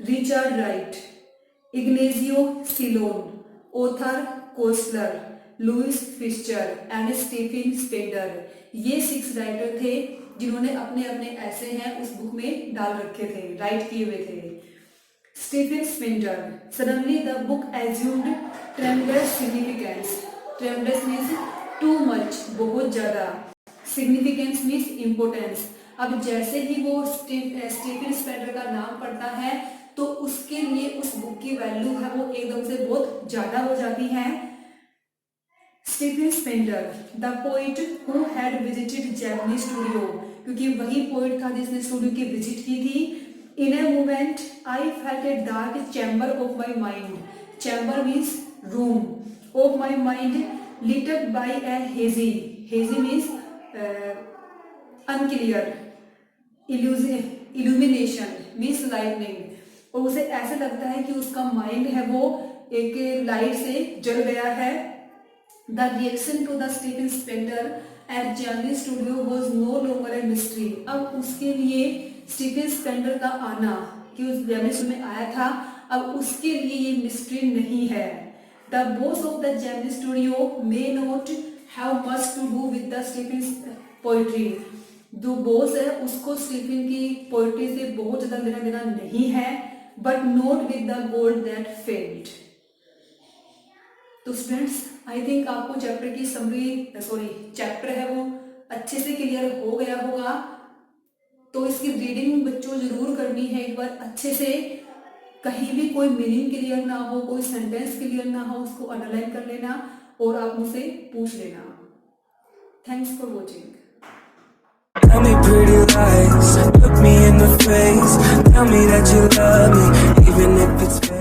[SPEAKER 1] Richard Wright, Ignazio Silone, Arthur Koestler, Louis Fischer and Stephen Spender. ये 6 राइटर थे जिन्होंने अपने अपने ऐसे हैं उस बुक में डाल रखे थे, राइट किए हुए थे। Stephen Spender, suddenly the book assumed tremendous significance, tremendous means too much, बहुत ज्यादा, सिग्निफिकेंस मीन्स इम्पोर्टेंस। अब जैसे ही वो स्टीफन स्पेंडर का नाम पड़ता है तो उसके लिए उस बुक की वैल्यू है वो एकदम से बहुत ज्यादा हो जाती है। Stephen Spender, the poet who had visited Japanese studio, क्योंकि वही पोइट था जिसने स्टूडियो की विजिट की थी। In a moment I felt a dark chamber of my mind, chamber means room, of my mind lit up by a hazy, hazy means unclear, illumination means lightning, और उसे ऐसे लगता है कि उसका माइंड है वो एक लाइट से जल गया है। The reaction to the Stephen Spender at Japanese studio was no longer a mystery. अब उसके लिए स्टीफन स्पेंडर का आना कि उस जैपनीज में आया था, अब उसके लिए ये मिस्ट्री नहीं है। The boss of the Japanese studio may not have much to do with the Stephen's poetry. जो बॉस है उसको स्टीफन की पोइट्री से बहुत ज्यादा लेना देना नहीं है, but not with the gold that failed. तो स्टूडेंट्स, आई थिंक आपको चैप्टर की चैप्टर है वो अच्छे से क्लियर हो गया होगा। तो इसकी रीडिंग बच्चों जरूर करनी है एक बार अच्छे से, कहीं भी कोई मीनिंग क्लियर ना हो, कोई सेंटेंस क्लियर ना हो, उसको अंडरलाइन कर लेना और आप मुझसे पूछ लेना। Thanks for watching.
[SPEAKER 2] Tell me pretty lies, look me in the face, tell me that you love me, even if it's fake.